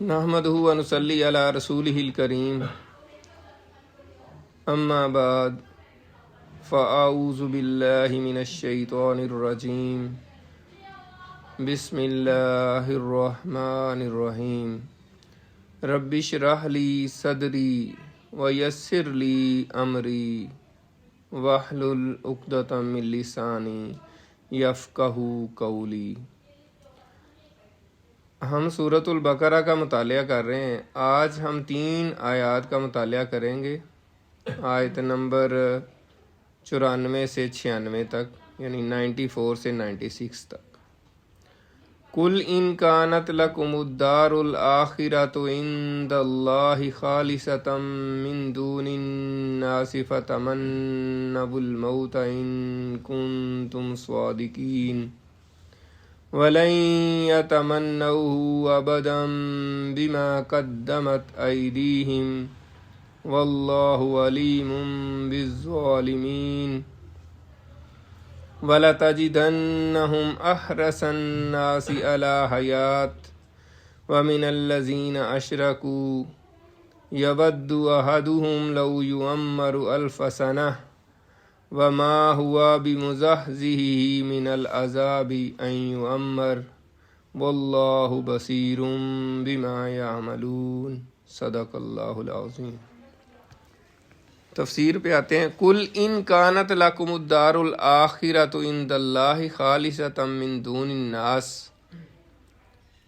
نحمدہ و نصلی علی رسولہ الکریم اما بعد فاعوذ باللہ من الشیطان الرجیم بسم اللہ الرحمن الرحیم رب اشرح لی صدری ویسر لی امری واحلل عقدۃ من لسانی یفقہوا قولی۔ ہم سورۃ البقرہ کا مطالعہ کر رہے ہیں۔ آج ہم 3 آیات کا مطالعہ کریں گے، آیت نمبر 94 سے 96 تک، یعنی 94 سے 96 تک۔ قُلْ إِنْ كَانَتْ لَكُمُ الدَّارُ الْآخِرَةُ عِنْدَ اللَّهِ خَالِصَةً مِّن دُونِ النَّاسِ فَتَمَنَّوُا الْمَوْتَ إِن كُنتُمْ صَادِقِينَ وَلَن يَتَمَنَّوْهُ أَبَدًا بِمَا قَدَّمَتْ أَيْدِيهِمْ وَاللَّهُ عَلِيمٌ بِالظَّالِمِينَ۔ وَلَتَجِدَنَّهُمْ أَحْرَصَ النَّاسِ عَلَىٰ حَيَاةٍ وَمِنَ الَّذِينَ أَشْرَكُوا يَوَدُّ أَحَدُهُمْ لَوْ يُعَمَّرُ أَلْفَ سَنَةٍ وَمَا هُوَ بِمُزَحْزِحِهِ مِنَ الْعَذَابِ أَن يُعَمَّرَ وَاللَّهُ بَصِيرٌ بِمَا يَعْمَلُونَ۔ صدق اللہ العظیم۔ تفسیر پہ آتے ہیں۔ قُلْ إِنْ كَانَتْ لَكُمُ الدَّارُ الْآخِرَةُ عِنْدَ اللَّهِ خَالِصَةً مِّن دُونِ النَّاسِ۔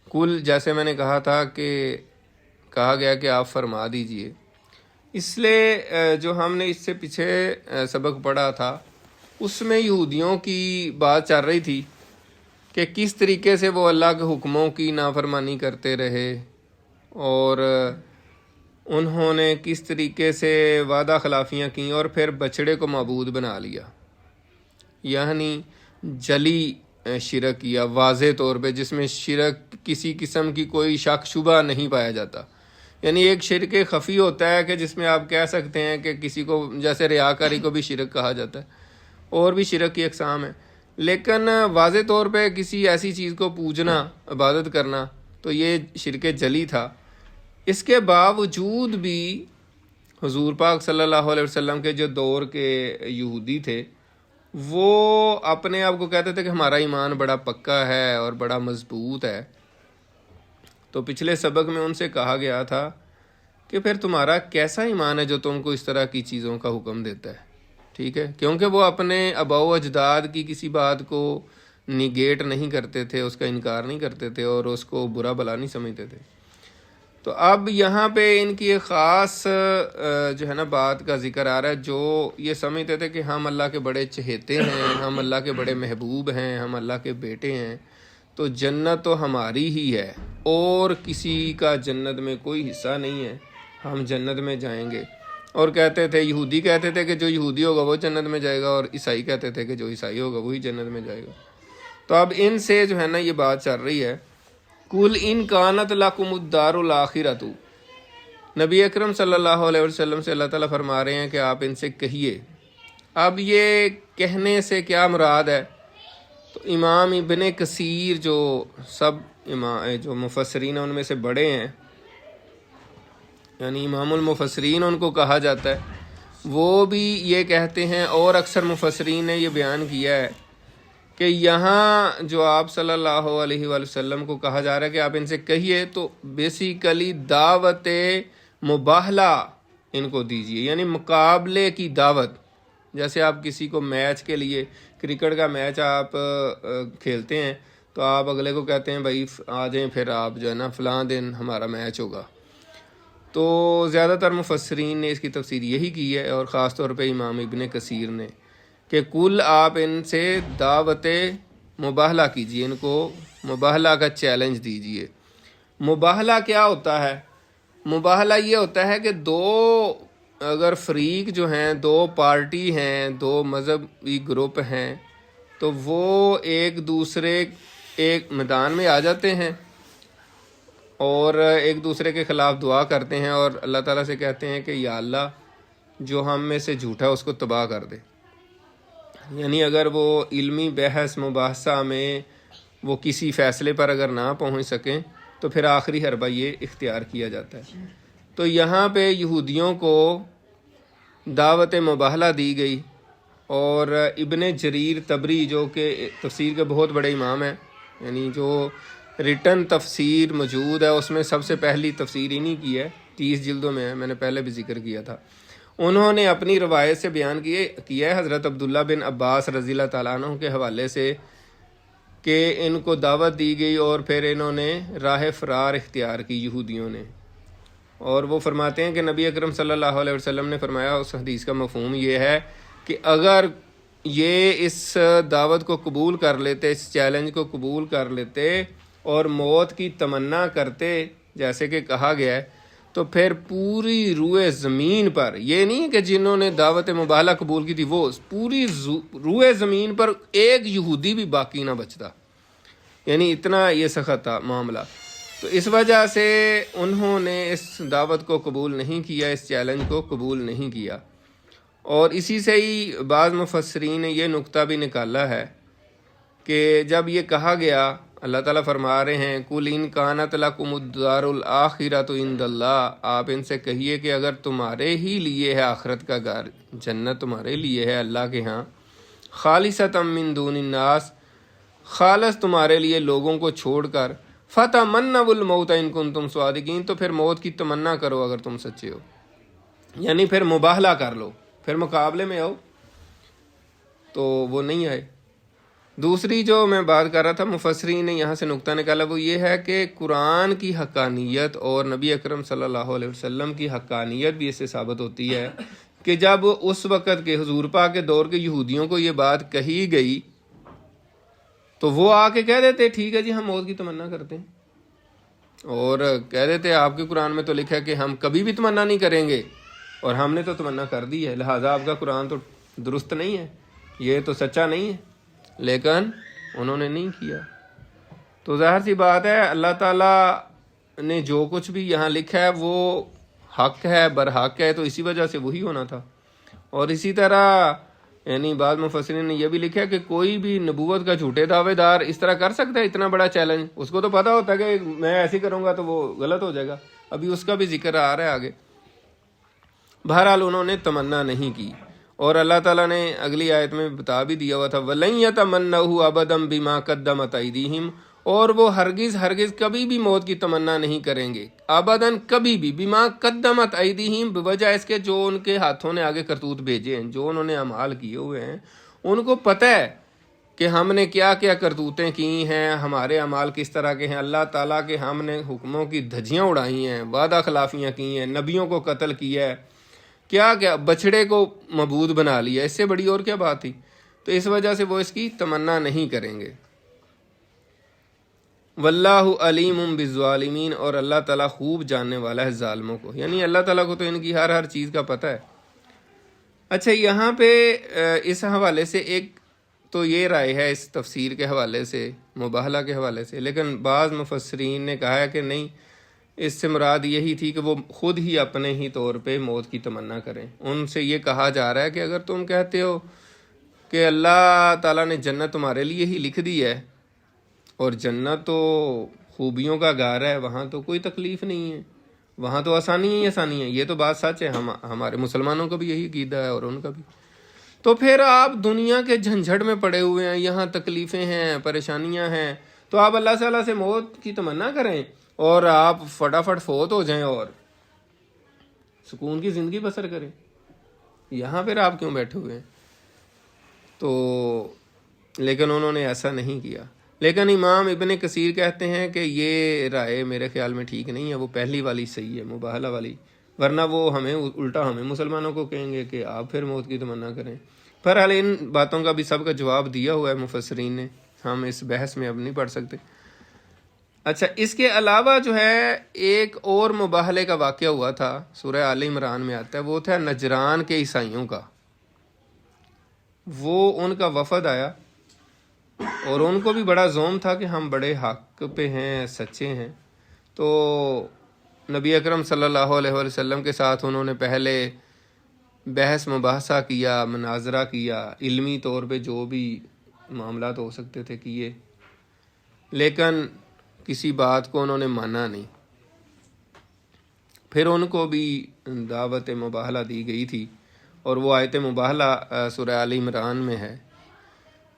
قُلْ جیسے میں نے کہا تھا کہ کہا گیا کہ آپ فرما دیجئے، اس لیے جو ہم نے اس سے پیچھے سبق پڑھا تھا اس میں یہودیوں کی بات چل رہی تھی کہ کس طریقے سے وہ اللہ کے حکموں کی نافرمانی کرتے رہے اور انہوں نے کس طریقے سے وعدہ خلافیاں کیں اور پھر بچڑے کو معبود بنا لیا، یعنی جلی شرک کیا واضح طور پہ، جس میں شرک کسی قسم کی کوئی شک شبہ نہیں پایا جاتا۔ یعنی ایک شرک خفی ہوتا ہے کہ جس میں آپ کہہ سکتے ہیں کہ کسی کو، جیسے ریاکاری کو بھی شرک کہا جاتا ہے، اور بھی شرک کی اقسام ہیں، لیکن واضح طور پہ کسی ایسی چیز کو پوجنا، عبادت کرنا، تو یہ شرک جلی تھا۔ اس کے باوجود بھی حضور پاک صلی اللہ علیہ وسلم کے جو دور کے یہودی تھے وہ اپنے آپ کو کہتے تھے کہ ہمارا ایمان بڑا پکا ہے اور بڑا مضبوط ہے۔ تو پچھلے سبق میں ان سے کہا گیا تھا کہ پھر تمہارا کیسا ایمان ہے جو تم کو اس طرح کی چیزوں کا حکم دیتا ہے، ٹھیک ہے، کیونکہ وہ اپنے آباء و اجداد کی کسی بات کو نیگیٹ نہیں کرتے تھے، اس کا انکار نہیں کرتے تھے اور اس کو برا بلا نہیں سمجھتے تھے۔ تو اب یہاں پہ ان کی ایک خاص جو ہے نا بات کا ذکر آ رہا ہے، جو یہ سمجھتے تھے کہ ہم اللہ کے بڑے چہیتے ہیں، ہم اللہ کے بڑے محبوب ہیں، ہم اللہ کے بیٹے ہیں، تو جنت تو ہماری ہی ہے اور کسی کا جنت میں کوئی حصہ نہیں ہے، ہم جنت میں جائیں گے۔ اور کہتے تھے، یہودی کہتے تھے کہ جو یہودی ہوگا وہ جنت میں جائے گا، اور عیسائی کہتے تھے کہ جو عیسائی ہوگا وہی جنت میں جائے گا۔ تو اب ان سے جو ہے نا یہ بات چل رہی ہے۔ قُلْ إِنْ كَانَتْ لَكُمُ الدَّارُ الْآخِرَةُ، نبی اکرم صلی اللہ علیہ وسلم سے اللہ تعالیٰ فرما رہے ہیں کہ آپ ان سے کہیے۔ اب یہ کہنے سے کیا مراد ہے؟ تو امام ابن کثیر جو سب جو مفسرین ہیں ان میں سے بڑے ہیں، یعنی امام المفسرین ان کو کہا جاتا ہے، وہ بھی یہ کہتے ہیں، اور اکثر مفسرین نے یہ بیان کیا ہے کہ یہاں جو آپ صلی اللہ علیہ وآلہ وسلم کو کہا جا رہا ہے کہ آپ ان سے کہیے، تو بیسیکلی دعوت مباہلہ ان کو دیجیے، یعنی مقابلے کی دعوت۔ جیسے آپ کسی کو میچ کے لیے، کرکٹ کا میچ آپ کھیلتے ہیں تو آپ اگلے کو کہتے ہیں بھائی آ جائیں، پھر آپ جو ہے نا فلاں دن ہمارا میچ ہوگا۔ تو زیادہ تر مفسرین نے اس کی تفسیر یہی کی ہے، اور خاص طور پہ امام ابن کثیر نے، کہ کل آپ ان سے دعوت مباہلہ کیجیے، ان کو مباہلہ کا چیلنج دیجیے۔ مباہلہ کیا ہوتا ہے؟ مباہلہ یہ ہوتا ہے کہ دو اگر فریق جو ہیں، دو پارٹی ہیں، دو مذہبی گروپ ہیں، تو وہ ایک دوسرے ایک میدان میں آ جاتے ہیں اور ایک دوسرے کے خلاف دعا کرتے ہیں اور اللہ تعالیٰ سے کہتے ہیں کہ یا اللہ جو ہم میں سے جھوٹا اس کو تباہ کر دے۔ یعنی اگر وہ علمی بحث مباحثہ میں وہ کسی فیصلے پر اگر نہ پہنچ سکیں تو پھر آخری حربہ یہ اختیار کیا جاتا ہے۔ تو یہاں پہ یہودیوں کو دعوت مباہلہ دی گئی، اور ابن جریر طبری جو کہ تفسیر کے بہت بڑے امام ہیں، یعنی جو ریٹن تفسیر موجود ہے اس میں سب سے پہلی تفسیر انہی کی ہے، 30 جلدوں میں ہے، میں نے پہلے بھی ذکر کیا تھا۔ انہوں نے اپنی روایت سے بیان کیا ہے حضرت عبداللہ بن عباس رضی اللہ تعالیٰ عنہ کے حوالے سے کہ ان کو دعوت دی گئی اور پھر انہوں نے راہ فرار اختیار کی یہودیوں نے، اور وہ فرماتے ہیں کہ نبی اکرم صلی اللہ علیہ وسلم نے فرمایا، اس حدیث کا مفہوم یہ ہے کہ اگر یہ اس دعوت کو قبول کر لیتے، اس چیلنج کو قبول کر لیتے اور موت کی تمنا کرتے جیسے کہ کہا گیا ہے، تو پھر پوری روئے زمین پر، یہ نہیں کہ جنہوں نے دعوت مباہلہ قبول کی تھی وہ، پوری روئے زمین پر ایک یہودی بھی باقی نہ بچتا، یعنی اتنا یہ سخت تھا معاملہ۔ تو اس وجہ سے انہوں نے اس دعوت کو قبول نہیں کیا، اس چیلنج کو قبول نہیں کیا، اور اسی سے ہی بعض مفسرین نے یہ نقطہ بھی نکالا ہے کہ جب یہ کہا گیا، اللہ تعالیٰ فرما رہے ہیں قُلْ إِنْ كَانَتْ لَكُمُ الدَّارُ الْآخِرَةُ عِنْدَ اللَّهِ، آپ ان سے کہیے کہ اگر تمہارے ہی لیے ہے آخرت کا گھر، جنت تمہارے لیے ہے اللہ کے ہاں، خالصۃ من دون الناس، خالص تمہارے لیے لوگوں کو چھوڑ کر، فَتَمَنَّوُا الْمَوْتَ إِن كُنتُمْ صَادِقِينَ، تو پھر موت کی تمنا کرو اگر تم سچے ہو، یعنی پھر مباہلہ کر لو، پھر مقابلے میں آؤ، تو وہ نہیں آئے۔ دوسری جو میں بات کر رہا تھا مفسرین نے یہاں سے نقطہ نکالا، وہ یہ ہے کہ قرآن کی حقانیت اور نبی اکرم صلی اللہ علیہ وسلم کی حقانیت بھی اس سے ثابت ہوتی ہے کہ جب اس وقت کے حضور پاک کے دور کے یہودیوں کو یہ بات کہی گئی تو وہ آ کے کہہ دیتے ٹھیک ہے جی ہم موت کی تمنا کرتے ہیں، اور کہہ دیتے آپ کے قرآن میں تو لکھا ہے کہ ہم کبھی بھی تمنا نہیں کریں گے، اور ہم نے تو تمنا کر دی ہے، لہٰذا آپ کا قرآن تو درست نہیں ہے، یہ تو سچا نہیں ہے، لیکن انہوں نے نہیں کیا۔ تو ظاہر سی بات ہے اللہ تعالیٰ نے جو کچھ بھی یہاں لکھا ہے وہ حق ہے، برحق ہے، تو اسی وجہ سے وہی ہونا تھا۔ اور اسی طرح یعنی بعض مفسرین نے یہ بھی لکھا ہے کہ کوئی بھی نبوت کا جھوٹے دعوے دار اس طرح کر سکتا ہے اتنا بڑا چیلنج، اس کو تو پتہ ہوتا ہے کہ میں ایسے کروں گا تو وہ غلط ہو جائے گا، ابھی اس کا بھی ذکر آ رہا ہے آگے۔ بہرحال انہوں نے تمنا نہیں کی، اور اللہ تعالیٰ نے اگلی آیت میں بتا بھی دیا ہوا تھا وَلَن يَتَمَنَّوْهُ أَبَدًا بِمَا قَدَّمَتْ أَيْدِيهِمْ، اور وہ ہرگز کبھی بھی موت کی تمنا نہیں کریں گے، ابداً کبھی بھی، بما قدمت ایدیہم، بوجہ اس کے جو ان کے ہاتھوں نے آگے کرتوت بھیجے ہیں، جو انہوں نے اعمال کیے ہوئے ہیں، ان کو پتہ ہے کہ ہم نے کیا کیا کرتوتیں کی ہیں، ہمارے اعمال کس طرح کے ہیں، اللہ تعالیٰ کے ہم نے حکموں کی دھجیاں اڑائی ہیں، وعدہ خلافیاں کی ہیں، نبیوں کو قتل کیا ہے، کیا کیا بچڑے کو معبود بنا لیا، اس سے بڑی اور کیا بات تھی، تو اس وجہ سے وہ اس کی تمنا نہیں کریں گے۔ واللہ علیم بالظالمین، اور اللہ تعالیٰ خوب جاننے والا ہے ظالموں کو، یعنی اللہ تعالیٰ کو تو ان کی ہر چیز کا پتہ ہے۔ اچھا یہاں پہ اس حوالے سے ایک تو یہ رائے ہے اس تفسیر کے حوالے سے، مباہلہ کے حوالے سے، لیکن بعض مفسرین نے کہا ہے کہ نہیں، اس سے مراد یہی تھی کہ وہ خود ہی اپنے ہی طور پہ موت کی تمنا کریں۔ ان سے یہ کہا جا رہا ہے کہ اگر تم کہتے ہو کہ اللہ تعالیٰ نے جنت تمہارے لیے ہی لکھ دی ہے، اور جنت تو خوبیوں کا گھر ہے، وہاں تو کوئی تکلیف نہیں ہے، وہاں تو آسانی ہی آسانی ہے، یہ تو بات سچ ہے، ہمارے مسلمانوں کا بھی یہی عقیدہ ہے اور ان کا بھی، تو پھر آپ دنیا کے جھنجھٹ میں پڑے ہوئے ہیں، یہاں تکلیفیں ہیں، پریشانیاں ہیں، تو آپ اللہ تعالیٰ سے موت کی تمنا کریں اور آپ فٹافٹ فوت ہو جائیں اور سکون کی زندگی بسر کریں، یہاں پھر آپ کیوں بیٹھے ہوئے ہیں؟ تو لیکن انہوں نے ایسا نہیں کیا۔ لیکن امام ابن کثیر کہتے ہیں کہ یہ رائے میرے خیال میں ٹھیک نہیں ہے، وہ پہلی والی صحیح ہے، مباہلہ والی، ورنہ وہ ہمیں الٹا ہمیں مسلمانوں کو کہیں گے کہ آپ پھر موت کی تمنا کریں۔ بہرحال ان باتوں کا بھی سب کا جواب دیا ہوا ہے مفسرین نے، ہم اس بحث میں اب نہیں پڑھ سکتے۔ اچھا اس کے علاوہ جو ہے ایک اور مباہلے کا واقعہ ہوا تھا، سورہ آل عمران میں آتا ہے، وہ تھا نجران کے عیسائیوں کا۔ وہ ان کا وفد آیا اور ان کو بھی بڑا زوم تھا کہ ہم بڑے حق پہ ہیں، سچے ہیں، تو نبی اکرم صلی اللہ علیہ وسلم کے ساتھ انہوں نے پہلے بحث مباحثہ کیا، مناظرہ کیا، علمی طور پہ جو بھی معاملات ہو سکتے تھے کیے، لیکن کسی بات کو انہوں نے مانا نہیں. پھر ان کو بھی دعوت مباہلہ دی گئی تھی، اور وہ آیت مباہلہ سورہ آل عمران میں ہے.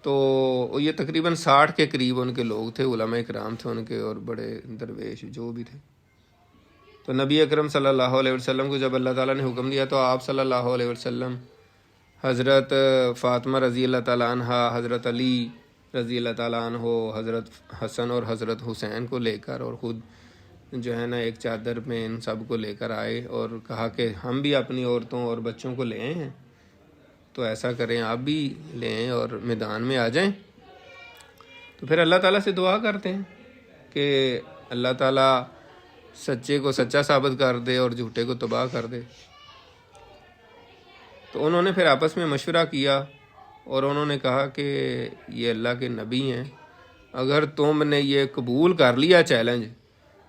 تو یہ تقریباً 60 کے قریب ان کے لوگ تھے، علماء کرام تھے ان کے، اور بڑے درویش جو بھی تھے. تو نبی اکرم صلی اللہ علیہ وسلم کو جب اللہ تعالیٰ نے حکم دیا تو آپ صلی اللہ علیہ وسلم حضرت فاطمہ رضی اللہ تعالیٰ عنہ، حضرت علی رضی اللہ تعالیٰ عنہ، حضرت حسن اور حضرت حسین کو لے کر، اور خود جو ہے نا ایک چادر میں ان سب کو لے کر آئے، اور کہا کہ ہم بھی اپنی عورتوں اور بچوں کو لے آئے ہیں، تو ایسا کریں آپ بھی لے آئیں اور میدان میں آ جائیں. تو پھر اللہ تعالیٰ سے دعا کرتے ہیں کہ اللہ تعالیٰ سچے کو سچا ثابت کر دے اور جھوٹے کو تباہ کر دے. تو انہوں نے پھر آپس میں مشورہ کیا، اور انہوں نے کہا کہ یہ اللہ کے نبی ہیں، اگر تم نے یہ قبول کر لیا چیلنج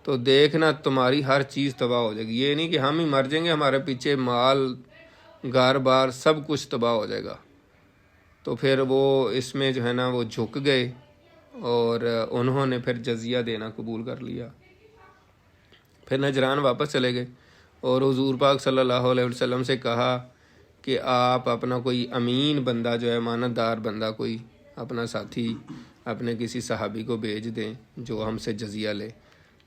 تو دیکھنا تمہاری ہر چیز تباہ ہو جائے گی. یہ نہیں کہ ہم ہی مر جائیں گے، ہمارے پیچھے مال گھر بار سب کچھ تباہ ہو جائے گا. تو پھر وہ اس میں جو ہے نا وہ جھک گئے، اور انہوں نے پھر جزیہ دینا قبول کر لیا. پھر نجران واپس چلے گئے، اور حضور پاک صلی اللہ علیہ وسلم سے کہا کہ آپ اپنا کوئی امین بندہ جو ہے، امانت دار بندہ، کوئی اپنا ساتھی اپنے کسی صحابی کو بھیج دیں جو ہم سے جزیہ لے.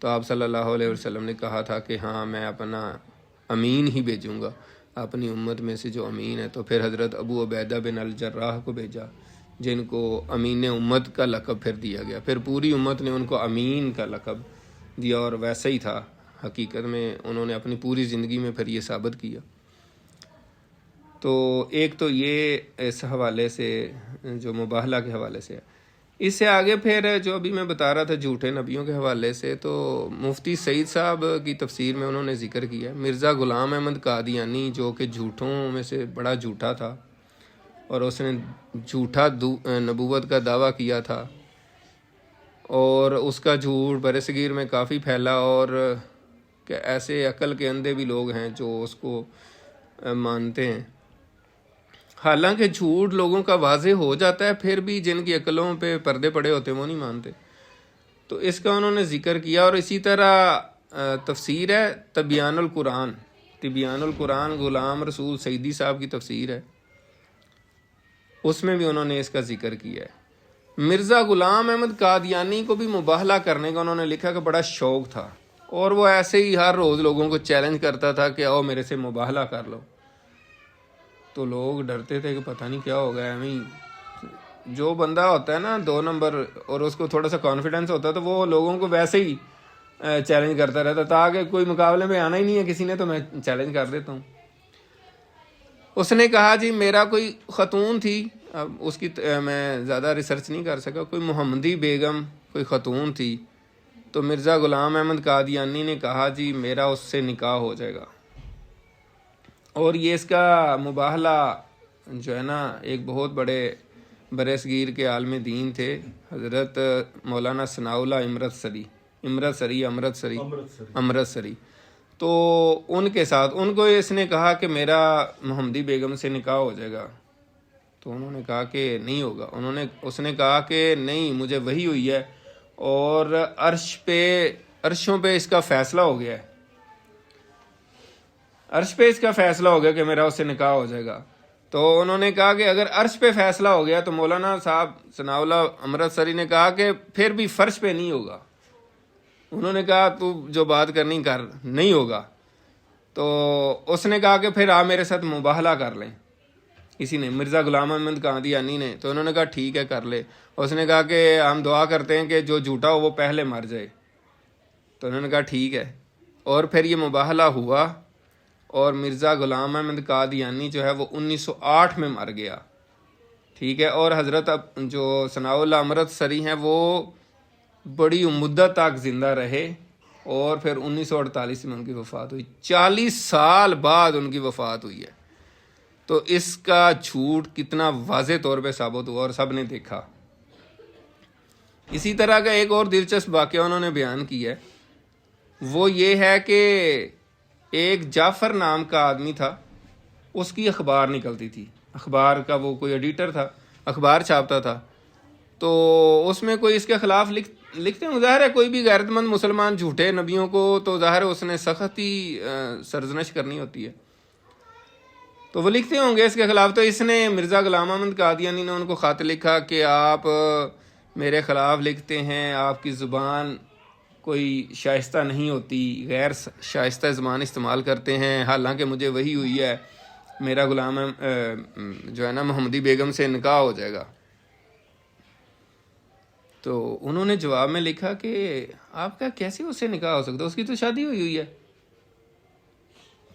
تو آپ صلی اللہ علیہ وسلم نے کہا تھا کہ ہاں میں اپنا امین ہی بھیجوں گا، اپنی امت میں سے جو امین ہے. تو پھر حضرت ابو عبیدہ بن الجراح کو بھیجا، جن کو امین امت کا لقب پھر دیا گیا. پھر پوری امت نے ان کو امین کا لقب دیا، اور ویسا ہی تھا حقیقت میں. انہوں نے اپنی پوری زندگی میں پھر یہ ثابت کیا. تو ایک تو یہ اس حوالے سے جو مباہلہ کے حوالے سے ہے. اس سے آگے پھر جو ابھی میں بتا رہا تھا جھوٹے نبیوں کے حوالے سے، تو مفتی سعید صاحب کی تفسیر میں انہوں نے ذکر کیا مرزا غلام احمد قادیانی، جو کہ جھوٹوں میں سے بڑا جھوٹا تھا، اور اس نے جھوٹا نبوت کا دعویٰ کیا تھا، اور اس کا جھوٹ برصغیر میں کافی پھیلا، اور کہ ایسے عقل کے اندھے بھی لوگ ہیں جو اس کو مانتے ہیں. حالانکہ جھوٹ لوگوں کا واضح ہو جاتا ہے، پھر بھی جن کی عقلوں پہ پردے پڑے ہوتے ہیں وہ نہیں مانتے. تو اس کا انہوں نے ذکر کیا. اور اسی طرح تفسیر ہے تبیان القرآن، تبیان القرآن غلام رسول سعیدی صاحب کی تفسیر ہے، اس میں بھی انہوں نے اس کا ذکر کیا ہے. مرزا غلام احمد قادیانی کو بھی مباہلہ کرنے کا انہوں نے لکھا کہ بڑا شوق تھا، اور وہ ایسے ہی ہر روز لوگوں کو چیلنج کرتا تھا کہ آؤ میرے سے مباہلہ کر لو. تو لوگ ڈرتے تھے کہ پتہ نہیں کیا ہو گیا. جو بندہ ہوتا ہے نا 2 نمبر، اور اس کو تھوڑا سا کانفیڈنس ہوتا ہے، تو وہ لوگوں کو ویسے ہی چیلنج کرتا رہتا، تاکہ کوئی مقابلے میں آنا ہی نہیں ہے کسی نے تو میں چیلنج کر دیتا ہوں. اس نے کہا جی میرا کوئی خاتون تھی، اب اس کی میں زیادہ ریسرچ نہیں کر سکا، کوئی محمدی بیگم کوئی خاتون تھی. تو مرزا غلام احمد قادیانی نے کہا جی میرا اس سے نکاح ہو جائے گا. اور یہ اس کا مباہلہ جو ہے نا ایک بہت بڑے برصغیر کے عالم دین تھے، حضرت مولانا ثناء اللہ امرت سری. تو ان کے ساتھ ان کو اس نے کہا کہ میرا محمدی بیگم سے نکاح ہو جائے گا. تو انہوں نے کہا کہ نہیں ہوگا. اس نے کہا کہ نہیں، مجھے وحی ہوئی ہے، اور عرشوں پہ اس کا فیصلہ ہو گیا ہے، عرش پہ اس کا فیصلہ ہو گیا کہ میرا اس سے نکاح ہو جائے گا. تو انہوں نے کہا کہ اگر عرش پہ فیصلہ ہو گیا تو مولانا صاحب ثناء اللہ امرت سری نے کہا کہ پھر بھی فرش پہ نہیں ہوگا. انہوں نے کہا تو جو بات کرنی کر، نہیں ہوگا. تو اس نے کہا کہ پھر آپ میرے ساتھ مباہلہ کر لیں. اسی نے مرزا غلام احمد قادیانی نے. تو انہوں نے کہا ٹھیک ہے کر لے. اس نے کہا کہ ہم دعا کرتے ہیں کہ جو جھوٹا ہو وہ پہلے مر جائے. تو انہوں نے کہا ٹھیک ہے. اور پھر یہ مباہلہ ہوا، اور مرزا غلام احمد قادیانی جو ہے وہ 1908 میں مر گیا. ٹھیک ہے. اور حضرت جو ثناء اللہ امرت سری ہیں وہ بڑی مدت تک زندہ رہے، اور پھر 1948 میں ان کی وفات ہوئی. 40 سال بعد ان کی وفات ہوئی ہے. تو اس کا جھوٹ کتنا واضح طور پہ ثابت ہوا، اور سب نے دیکھا. اسی طرح کا ایک اور دلچسپ واقعہ انہوں نے بیان کیا ہے، وہ یہ ہے کہ ایک جعفر نام کا آدمی تھا، اس کی اخبار نکلتی تھی، اخبار کا وہ کوئی ایڈیٹر تھا، اخبار چھاپتا تھا. تو اس میں کوئی اس کے خلاف لکھتے ہیں ظاہر ہے کوئی بھی غیرت مند مسلمان جھوٹے نبیوں کو تو ظاہر ہے اس نے سخت ہی سرزنش کرنی ہوتی ہے، تو وہ لکھتے ہوں گے اس کے خلاف. تو اس نے مرزا غلام احمد قادیانی نے ان کو خط لکھا کہ آپ میرے خلاف لکھتے ہیں، آپ کی زبان کوئی شائستہ نہیں ہوتی، غیر شائستہ زبان استعمال کرتے ہیں، حالانکہ مجھے وہی ہوئی ہے، میرا غلام جو ہے نا محمدی بیگم سے نکاح ہو جائے گا. تو انہوں نے جواب میں لکھا کہ آپ کا کیسے اس سے نکاح ہو سکتا ہے، اس کی تو شادی ہوئی ہے.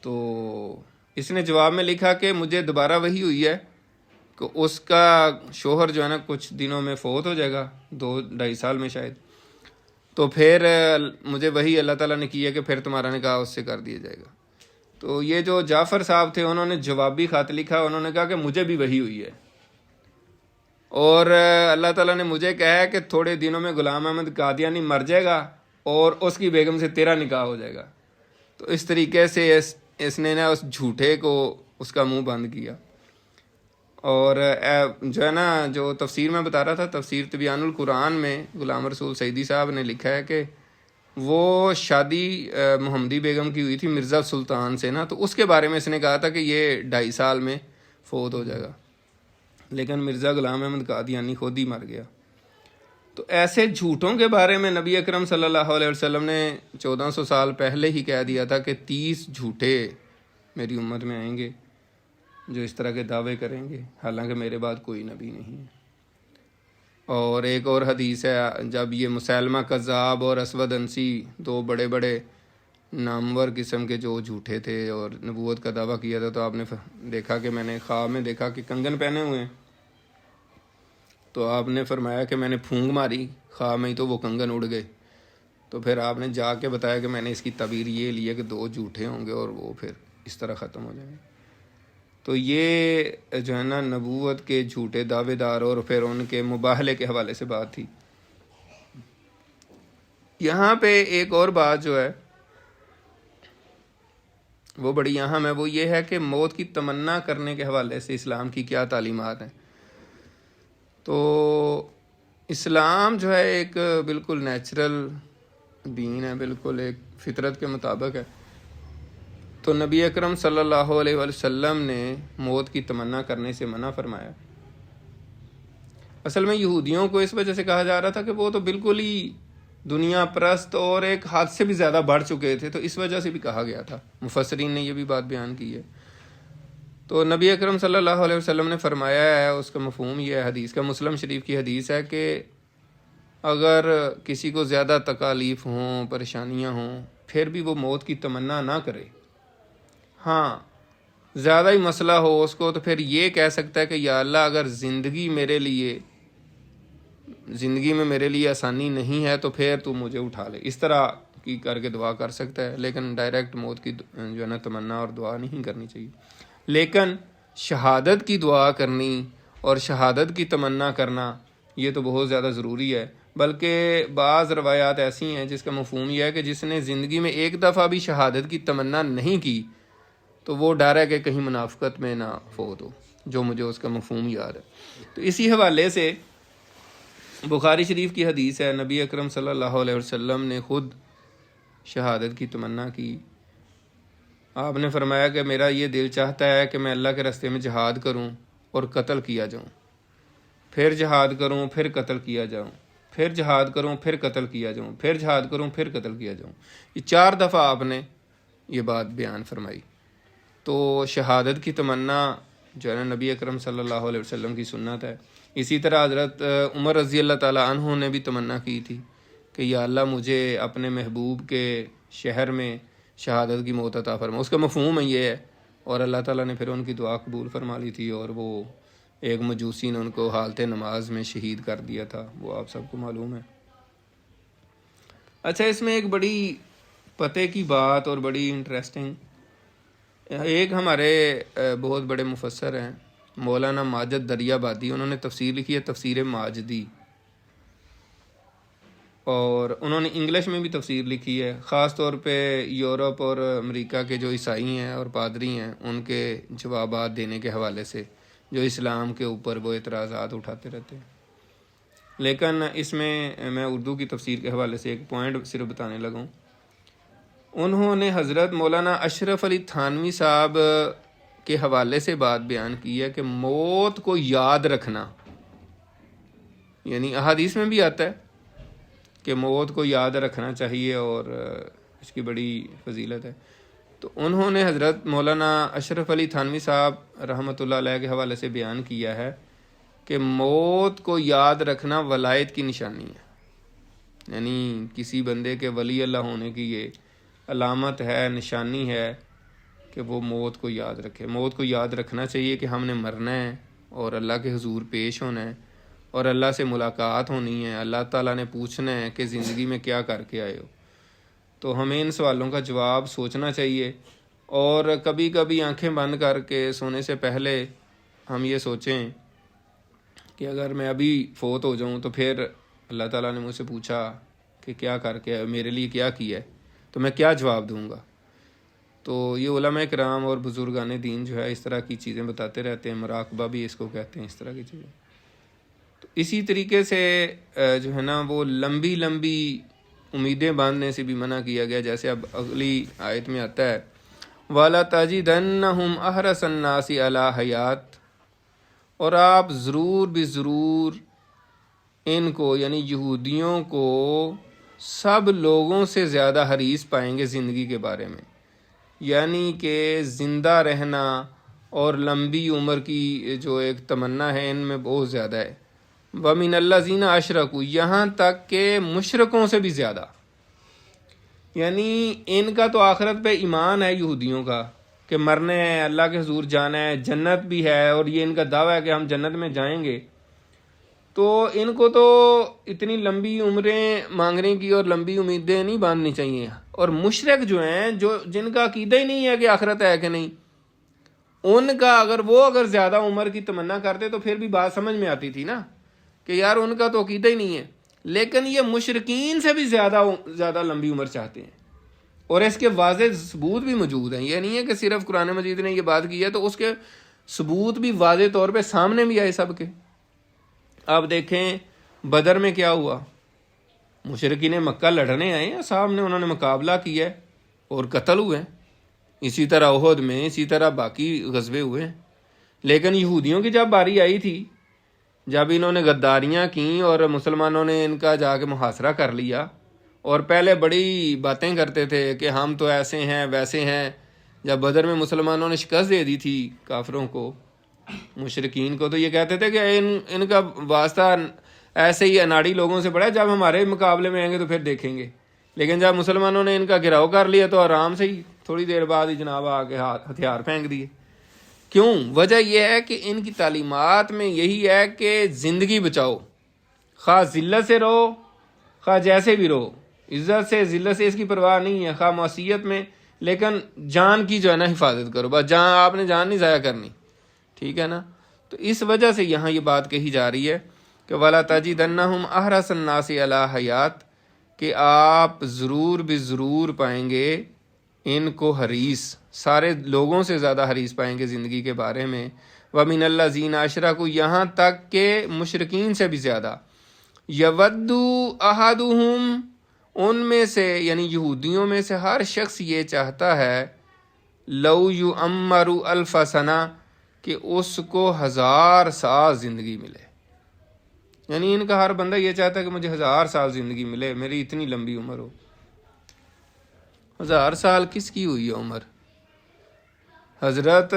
تو اس نے جواب میں لکھا کہ مجھے دوبارہ وہی ہوئی ہے کہ اس کا شوہر جو ہے نا کچھ دنوں میں فوت ہو جائے گا، 2-2.5 سال میں شاید. تو پھر مجھے وہی اللہ تعالیٰ نے کیا کہ پھر تمہارا نکاح اس سے کر دیا جائے گا. تو یہ جو جعفر صاحب تھے انہوں نے جوابی خط لکھا، انہوں نے کہا کہ مجھے بھی وہی ہوئی ہے، اور اللہ تعالیٰ نے مجھے کہا ہے کہ تھوڑے دنوں میں غلام احمد قادیانی مر جائے گا اور اس کی بیگم سے تیرا نکاح ہو جائے گا. تو اس طریقے سے اس نے نا اس جھوٹے کو اس کا منہ بند کیا. اور جو ہے نا جو تفسیر میں بتا رہا تھا، تفسیر تبیان القرآن میں غلام رسول سعیدی صاحب نے لکھا ہے کہ وہ شادی محمدی بیگم کی ہوئی تھی مرزا سلطان سے نا، تو اس کے بارے میں اس نے کہا تھا کہ یہ 2.5 سال میں فوت ہو جائے گا، لیکن مرزا غلام احمد قادیانی خود ہی مر گیا. تو ایسے جھوٹوں کے بارے میں نبی اکرم صلی اللہ علیہ وسلم نے 1400 سال پہلے ہی کہہ دیا تھا کہ 30 جھوٹے میری امت میں آئیں گے جو اس طرح کے دعوے کریں گے، حالانکہ میرے بعد کوئی نبی نہیں ہے. اور ایک اور حدیث ہے، جب یہ مسیلمہ کذاب اور اسود انسی 2 بڑے بڑے نامور قسم کے جو جھوٹے تھے اور نبوت کا دعویٰ کیا تھا، تو آپ نے دیکھا کہ میں نے خواب میں دیکھا کہ کنگن پہنے ہوئے ہیں. تو آپ نے فرمایا کہ میں نے پھونک ماری خواب میں ہی تو وہ کنگن اڑ گئے. تو پھر آپ نے جا کے بتایا کہ میں نے اس کی تعبیر یہ لی ہے کہ 2 جھوٹے ہوں گے اور وہ پھر اس طرح ختم ہو جائیں گے. تو یہ جو ہے نا نبوت کے جھوٹے دعوے دار اور پھر ان کے مباہلے کے حوالے سے بات تھی. یہاں پہ ایک اور بات جو ہے وہ بڑی اہم ہے، وہ یہ ہے کہ موت کی تمنا کرنے کے حوالے سے اسلام کی کیا تعلیمات ہیں. تو اسلام جو ہے ایک بالکل نیچرل دین ہے، بالکل ایک فطرت کے مطابق ہے. تو نبی اکرم صلی اللہ علیہ وسلم نے موت کی تمنا کرنے سے منع فرمایا. اصل میں یہودیوں کو اس وجہ سے کہا جا رہا تھا کہ وہ تو بالکل ہی دنیا پرست اور ایک حد سے بھی زیادہ بڑھ چکے تھے، تو اس وجہ سے بھی کہا گیا تھا. مفسرین نے یہ بھی بات بیان کی ہے. تو نبی اکرم صلی اللہ علیہ وسلم نے فرمایا ہے، اس کا مفہوم یہ ہے حدیث کا، مسلم شریف کی حدیث ہے کہ اگر کسی کو زیادہ تکالیف ہوں، پریشانیاں ہوں، پھر بھی وہ موت کی تمنا نہ کرے. ہاں زیادہ ہی مسئلہ ہو اس کو تو پھر یہ کہہ سکتا ہے کہ یا اللہ اگر زندگی میں میرے لیے آسانی نہیں ہے تو پھر تو مجھے اٹھا لے. اس طرح کی کر کے دعا کر سکتا ہے، لیکن ڈائریکٹ موت کی جو ہے نا تمنا اور دعا نہیں کرنی چاہیے. لیکن شہادت کی دعا کرنی اور شہادت کی تمنا کرنا یہ تو بہت زیادہ ضروری ہے. بلکہ بعض روایات ایسی ہیں جس کا مفہوم یہ ہے کہ جس نے زندگی میں ایک دفعہ بھی شہادت کی تمنا نہیں کی تو وہ ڈر ہے کہ کہیں منافقت میں نہ فوت ہو، جو مجھے اس کا مفہوم یاد ہے. تو اسی حوالے سے بخاری شریف کی حدیث ہے، نبی اکرم صلی اللہ علیہ وسلم نے خود شہادت کی تمنا کی. آپ نے فرمایا کہ میرا یہ دل چاہتا ہے کہ میں اللہ کے راستے میں جہاد کروں اور قتل کیا جاؤں، پھر جہاد کروں پھر قتل کیا جاؤں، پھر جہاد کروں پھر قتل کیا جاؤں، پھر جہاد کروں پھر قتل کیا جاؤں. یہ 4 دفعہ آپ نے یہ بات بیان فرمائی. تو شہادت کی تمنا جو ہے نا نبی اکرم صلی اللہ علیہ وسلم کی سنت ہے. اسی طرح حضرت عمر رضی اللہ تعالیٰ عنہ نے بھی تمنا کی تھی کہ یا اللہ مجھے اپنے محبوب کے شہر میں شہادت کی موت عطا فرما. اس کا مفہوم یہ ہے، اور اللہ تعالیٰ نے پھر ان کی دعا قبول فرما لی تھی، اور وہ ایک مجوسی نے ان کو حالت نماز میں شہید کر دیا تھا، وہ آپ سب کو معلوم ہے. اچھا، اس میں ایک بڑی پتے کی بات اور بڑی انٹرسٹنگ، ایک ہمارے بہت بڑے مفسر ہیں مولانا ماجد دریابادی، انہوں نے تفسیر لکھی ہے تفسیر ماجدی، اور انہوں نے انگلش میں بھی تفسیر لکھی ہے. خاص طور پہ یورپ اور امریکہ کے جو عیسائی ہیں اور پادری ہیں ان کے جوابات دینے کے حوالے سے، جو اسلام کے اوپر وہ اعتراضات اٹھاتے رہتے ہیں. لیکن اس میں اردو کی تفسیر کے حوالے سے ایک پوائنٹ صرف بتانے لگا ہوں. انہوں نے حضرت مولانا اشرف علی تھانوی صاحب کے حوالے سے بات بیان کی ہے کہ موت کو یاد رکھنا، یعنی احادیث میں بھی آتا ہے کہ موت کو یاد رکھنا چاہیے اور اس کی بڑی فضیلت ہے. تو انہوں نے حضرت مولانا اشرف علی تھانوی صاحب رحمۃ اللہ علیہ کے حوالے سے بیان کیا ہے کہ موت کو یاد رکھنا ولایت کی نشانی ہے، یعنی کسی بندے کے ولی اللہ ہونے کی یہ علامت ہے، نشانی ہے کہ وہ موت کو یاد رکھے. موت کو یاد رکھنا چاہیے کہ ہم نے مرنا ہے اور اللہ کے حضور پیش ہونا ہے اور اللہ سے ملاقات ہونی ہے. اللہ تعالیٰ نے پوچھنا ہے کہ زندگی میں کیا کر کے آئے ہو. تو ہمیں ان سوالوں کا جواب سوچنا چاہیے، اور کبھی کبھی آنکھیں بند کر کے سونے سے پہلے ہم یہ سوچیں کہ اگر میں ابھی فوت ہو جاؤں تو پھر اللہ تعالیٰ نے مجھ سے پوچھا کہ کیا کر کے میرے لیے کیا ہے، تو میں کیا جواب دوں گا. تو یہ علماء کرام اور بزرگان دین جو ہے اس طرح کی چیزیں بتاتے رہتے ہیں، مراقبہ بھی اس کو کہتے ہیں، اس طرح کی چیزیں. تو اسی طریقے سے جو ہے نا وہ لمبی امیدیں باندھنے سے بھی منع کیا گیا. جیسے اب اگلی آیت میں آتا ہے وَلَا تَجِدَنَّهُمْ أَحْرَصَ النَّاسِ عَلَىٰ حَيَاتٍ، اور آپ ضرور ان کو یعنی یہودیوں کو سب لوگوں سے زیادہ حریص پائیں گے زندگی کے بارے میں، یعنی کہ زندہ رہنا اور لمبی عمر کی جو ایک تمنا ہے ان میں بہت زیادہ ہے. وَمِنَ الَّذِينَ أَشْرَكُوا، یہاں تک کہ مشرکوں سے بھی زیادہ. یعنی ان کا تو آخرت پہ ایمان ہے یہودیوں کا کہ مرنے ہیں، اللہ کے حضور جانا ہے، جنت بھی ہے، اور یہ ان کا دعویٰ ہے کہ ہم جنت میں جائیں گے. تو ان کو تو اتنی لمبی عمریں مانگنے کی اور لمبی امیدیں نہیں باندھنی چاہیے. اور مشرک جو ہیں جن کا عقیدہ ہی نہیں ہے کہ آخرت ہے کہ نہیں، ان کا اگر زیادہ عمر کی تمنا کرتے تو پھر بھی بات سمجھ میں آتی تھی نا کہ یار ان کا تو عقیدہ ہی نہیں ہے. لیکن یہ مشرکین سے بھی زیادہ لمبی عمر چاہتے ہیں، اور اس کے واضح ثبوت بھی موجود ہیں. یہ نہیں ہے کہ صرف قرآن مجید نے یہ بات کی ہے، تو اس کے ثبوت بھی واضح طور پہ سامنے بھی آئے سب کے. اب دیکھیں بدر میں کیا ہوا، مشرکین مکہ لڑنے آئے ہیں، سامنے انہوں نے مقابلہ کیا اور قتل ہوئے. اسی طرح احد میں، اسی طرح باقی غزوے ہوئے. لیکن یہودیوں کی جب باری آئی تھی، جب انہوں نے غداریاں کیں اور مسلمانوں نے ان کا جا کے محاصرہ کر لیا، اور پہلے بڑی باتیں کرتے تھے کہ ہم تو ایسے ہیں ویسے ہیں. جب بدر میں مسلمانوں نے شکست دے دی تھی کافروں کو، مشرکین کو، تو یہ کہتے تھے کہ ان کا واسطہ ایسے ہی اناڑی لوگوں سے پڑا ہے، جب ہمارے مقابلے میں آئیں گے تو پھر دیکھیں گے. لیکن جب مسلمانوں نے ان کا گھراؤ کر لیا تو آرام سے ہی تھوڑی دیر بعد ہی جناب آ کے ہتھیار پھینک دیے. کیوں؟ وجہ یہ ہے کہ ان کی تعلیمات میں یہی ہے کہ زندگی بچاؤ، خواہ ذلت سے رہو خواہ جیسے بھی رہو، عزت سے ذلت سے اس کی پرواہ نہیں ہے، خواہ معصیت میں، لیکن جان کی جو ہے نا حفاظت کرو. بس آپ نے جان نہیں ضائع کرنی، ٹھیک ہے نا. تو اس وجہ سے یہاں یہ بات کہی جا رہی ہے کہ وَلَا تَجِدَنَّهُمْ أَحْرَصَ النَّاسِ عَلَىٰ حَيَاتٍ، کہ آپ ضرور پائیں گے ان کو حریص، سارے لوگوں سے زیادہ حریص پائیں گے زندگی کے بارے میں. وَمِنَ الَّذِينَ أَشْرَكُوا، یہاں تک کہ مشرکین سے بھی زیادہ. یَوَدُّ أَحَدُهُمْ، ان میں سے یعنی یہودیوں میں سے ہر شخص یہ چاہتا ہے لَوْ يُعَمَّرُ أَلْفَ سَنَةٍ، کہ اس کو 1000 سال زندگی ملے. یعنی ان کا ہر بندہ یہ چاہتا ہے کہ مجھے 1000 سال زندگی ملے، میری اتنی لمبی عمر ہو. 1000 سال کس کی ہوئی ہے عمر؟ حضرت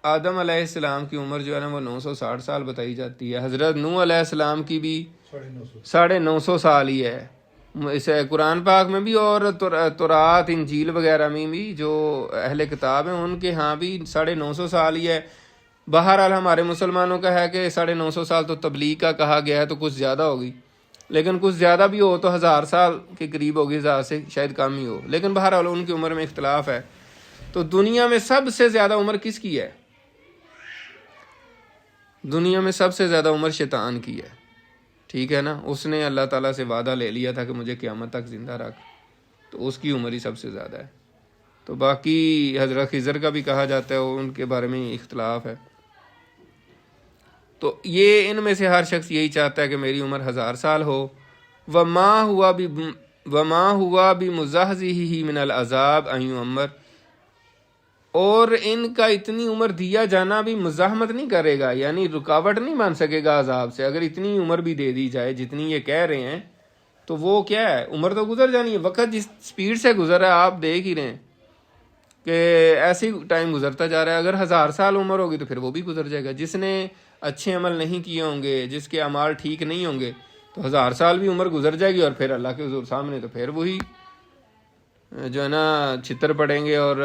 آدم علیہ السلام کی عمر جو ہے نا وہ 960 سال بتائی جاتی ہے. حضرت نوح علیہ السلام کی بھی 950 سال ہی ہے. اسے قرآن پاک میں بھی اور تورات انجیل وغیرہ میں بھی جو اہل کتاب ہیں ان کے ہاں بھی 950 سال ہی ہے. بہرحال ہمارے مسلمانوں کا ہے کہ 950 سال تو تبلیغ کا کہا گیا ہے، تو کچھ زیادہ ہوگی، لیکن کچھ زیادہ بھی ہو تو 1000 سال کے قریب ہوگی، 1000 سے شاید کم ہی ہو. لیکن بہرحال ان کی عمر میں اختلاف ہے. تو دنیا میں سب سے زیادہ عمر کس کی ہے؟ دنیا میں سب سے زیادہ عمر شیطان کی ہے، ٹھیک ہے نا. اس نے اللہ تعالیٰ سے وعدہ لے لیا تھا کہ مجھے قیامت تک زندہ رکھ، تو اس کی عمر ہی سب سے زیادہ ہے. تو باقی حضرت خضر کا بھی کہا جاتا ہے، ان کے بارے میں اختلاف ہے. تو یہ ان میں سے ہر شخص یہی چاہتا ہے کہ میری عمر 1000 سال ہو. وما ہوا بمزحزحہ من العذاب ان یعمر، اور ان کا اتنی عمر دیا جانا بھی مزاحمت نہیں کرے گا، یعنی رکاوٹ نہیں بن سکے گا عذاب سے. اگر اتنی عمر بھی دے دی جائے جتنی یہ کہہ رہے ہیں تو وہ کیا ہے، عمر تو گزر جانی ہے. وقت جس سپیڈ سے گزر رہا ہے آپ دیکھ ہی رہے ہیں کہ ایسے ہی ٹائم گزرتا جا رہا ہے. اگر 1000 سال عمر ہوگی تو پھر وہ بھی گزر جائے گا. جس نے اچھے عمل نہیں کیے ہوں گے، جس کے اعمال ٹھیک نہیں ہوں گے، تو 1000 سال بھی عمر گزر جائے گی اور پھر اللہ کے حضور سامنے تو پھر وہی جو ہے نا چھتر پڑیں گے اور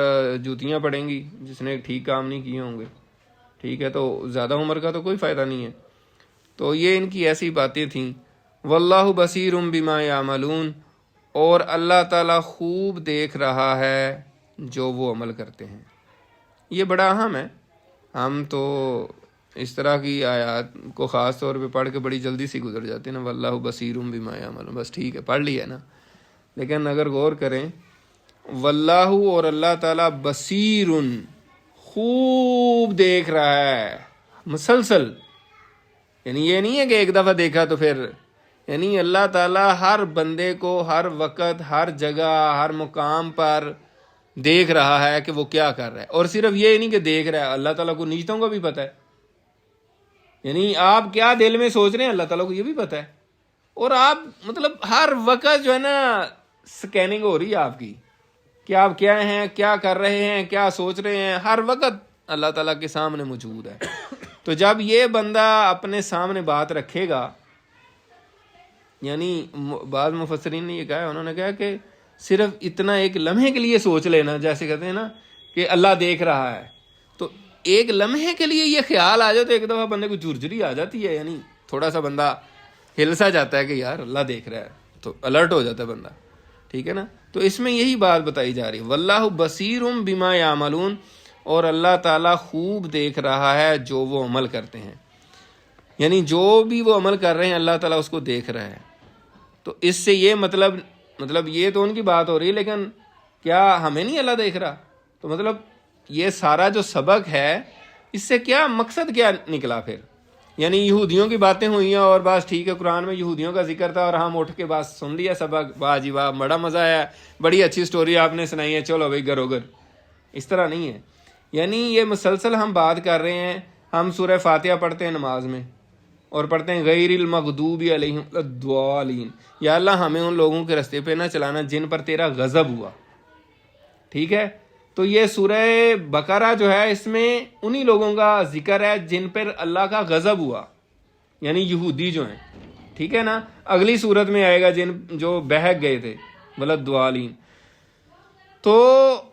جوتیاں پڑیں گی جس نے ٹھیک کام نہیں کیے ہوں گے. ٹھیک ہے، تو زیادہ عمر کا تو کوئی فائدہ نہیں ہے. تو یہ ان کی ایسی باتیں تھیں. واللہ بصیر بما یعملون، اور اللہ تعالیٰ خوب دیکھ رہا ہے جو وہ عمل کرتے ہیں. یہ بڑا اہم ہے. ہم تو اس طرح کی آیات کو خاص طور پہ پڑھ کے بڑی جلدی سے گزر جاتے ہیں نا، واللہ بصیر بما یعملون، بس ٹھیک ہے پڑھ لیا نا. لیکن اگر غور کریں، واللہ، اور اللہ تعالیٰ بصیر، خوب دیکھ رہا ہے مسلسل. یعنی یہ نہیں ہے کہ ایک دفعہ دیکھا تو پھر، یعنی اللہ تعالیٰ ہر بندے کو ہر وقت ہر جگہ ہر مقام پر دیکھ رہا ہے کہ وہ کیا کر رہا ہے. اور صرف یہ نہیں کہ دیکھ رہا ہے، اللہ تعالیٰ کو نیچتوں کا بھی پتہ ہے. یعنی آپ کیا دل میں سوچ رہے ہیں اللہ تعالیٰ کو یہ بھی پتہ ہے. اور آپ مطلب ہر وقت جو ہے نا سکیننگ ہو رہی ہے آپ کی کہ آپ کیا ہیں، کیا کر رہے ہیں، کیا سوچ رہے ہیں، ہر وقت اللہ تعالیٰ کے سامنے موجود ہے. تو جب یہ بندہ اپنے سامنے بات رکھے گا، یعنی بعض مفسرین نے یہ کہا ہے، انہوں نے کہا کہ صرف اتنا ایک لمحے کے لیے سوچ لینا، جیسے کہتے ہیں نا کہ اللہ دیکھ رہا ہے، تو ایک لمحے کے لیے یہ خیال آ جائے تو ایک دفعہ بندے کو جھرجھری آ جاتی ہے. یعنی تھوڑا سا بندہ ہل سا جاتا ہے کہ یار اللہ دیکھ رہا ہے، تو الرٹ ہو جاتا ہے بندہ. ٹھیک ہے نا. تو اس میں یہی بات بتائی جا رہی ہے، واللہ بصیر بما یعملون، اور اللہ تعالیٰ خوب دیکھ رہا ہے جو وہ عمل کرتے ہیں. یعنی جو بھی وہ عمل کر رہے ہیں اللہ تعالیٰ اس کو دیکھ رہا ہے. تو اس سے یہ مطلب یہ تو ان کی بات ہو رہی ہے، لیکن کیا ہمیں نہیں اللہ دیکھ رہا؟ تو مطلب یہ سارا جو سبق ہے اس سے کیا مقصد کیا نکلا پھر؟ یعنی یہودیوں کی باتیں ہوئی ہیں اور بس ٹھیک ہے، قرآن میں یہودیوں کا ذکر تھا اور ہم اٹھ کے بس سن لیا سبق، واہ جی واہ بڑا مزہ آیا، بڑی اچھی سٹوری آپ نے سنائی ہے، چلو بھائی گھرو گھر. اس طرح نہیں ہے. یعنی یہ مسلسل ہم بات کر رہے ہیں. ہم سورہ فاتحہ پڑھتے ہیں نماز میں اور پڑھتے ہیں غیر المغضوب علیہم الضالین، یا اللہ ہمیں ان لوگوں کے راستے پہ نہ چلانا جن پر تیرا غضب ہوا. ٹھیک ہے. تو یہ سورہ بقرہ جو ہے اس میں انہی لوگوں کا ذکر ہے جن پر اللہ کا غضب ہوا، یعنی یہودی جو ہیں. ٹھیک ہے نا. اگلی صورت میں آئے گا جو بہک گئے تھے ولدوالین. تو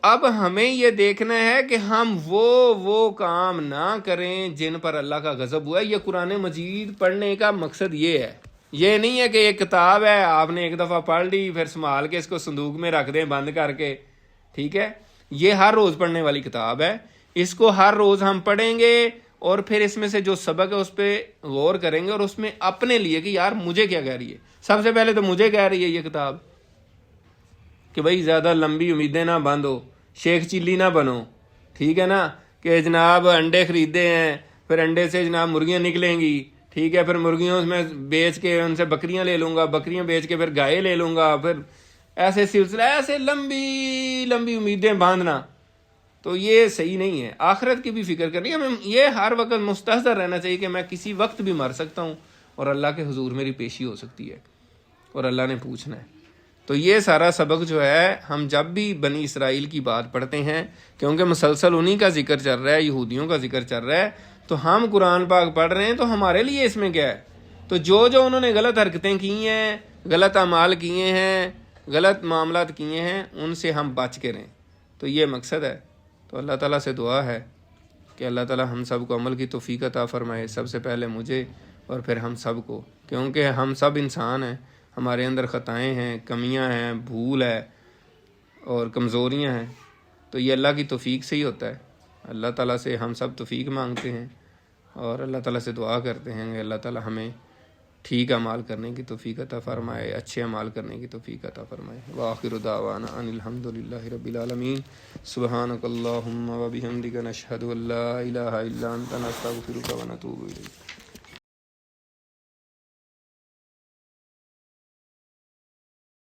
اب ہمیں یہ دیکھنا ہے کہ ہم وہ کام نہ کریں جن پر اللہ کا غضب ہوا ہے. یہ قرآن مجید پڑھنے کا مقصد یہ ہے. یہ نہیں ہے کہ ایک کتاب ہے آپ نے ایک دفعہ پڑھ لی پھر سنبھال کے اس کو صندوق میں رکھ دیں بند کر کے. ٹھیک ہے. یہ ہر روز پڑھنے والی کتاب ہے. اس کو ہر روز ہم پڑھیں گے اور پھر اس میں سے جو سبق ہے اس پہ غور کریں گے اور اس میں اپنے لیے کہ یار مجھے کیا کہہ رہی ہے. سب سے پہلے تو مجھے کہہ رہی ہے یہ کتاب کہ بھائی زیادہ لمبی امیدیں نہ باندھو، شیخ چلی نہ بنو. ٹھیک ہے نا. کہ جناب انڈے خریدے ہیں پھر انڈے سے جناب مرغیاں نکلیں گی. ٹھیک ہے. پھر مرغیوں میں بیچ کے ان سے بکریاں لے لوں گا، بکریاں بیچ کے پھر گائے لے لوں گا، پھر ایسے سلسلہ، ایسے لمبی لمبی امیدیں باندھنا تو یہ صحیح نہیں ہے. آخرت کی بھی فکر کرنی ہے. ہمیں یہ ہر وقت مستحضر رہنا چاہیے کہ میں کسی وقت بھی مر سکتا ہوں اور اللہ کے حضور میری پیشی ہو سکتی ہے اور اللہ نے پوچھنا ہے. تو یہ سارا سبق جو ہے ہم جب بھی بنی اسرائیل کی بات پڑھتے ہیں، کیونکہ مسلسل انہی کا ذکر چل رہا ہے، یہودیوں کا ذکر چل رہا ہے، تو ہم قرآن پاک پڑھ رہے ہیں تو ہمارے لیے اس میں کیا ہے؟ تو جو انہوں نے غلط حرکتیں کی ہیں، غلط اعمال کیے ہیں، غلط معاملات کیے ہیں، ان سے ہم بچ کے رہیں. تو یہ مقصد ہے. تو اللہ تعالیٰ سے دعا ہے کہ اللہ تعالیٰ ہم سب کو عمل کی توفیق عطا فرمائے، سب سے پہلے مجھے اور پھر ہم سب کو، کیونکہ ہم سب انسان ہیں، ہمارے اندر خطائیں ہیں، کمیاں ہیں، بھول ہے اور کمزوریاں ہیں. تو یہ اللہ کی توفیق سے ہی ہوتا ہے. اللہ تعالیٰ سے ہم سب توفیق مانگتے ہیں اور اللہ تعالیٰ سے دعا کرتے ہیں کہ اللہ تعالیٰ ہمیں ٹھیک اعمال کرنے کی توفیق عطا فرمائے، اچھے اعمال کرنے کی توفیق عطا فرمائے. وآخر دعوانا ان الحمد للہ رب العالمین. سبحانک اللہم و بحمدک نشہد ان لا الہ الا انت نستغفرک و نتوب الیک.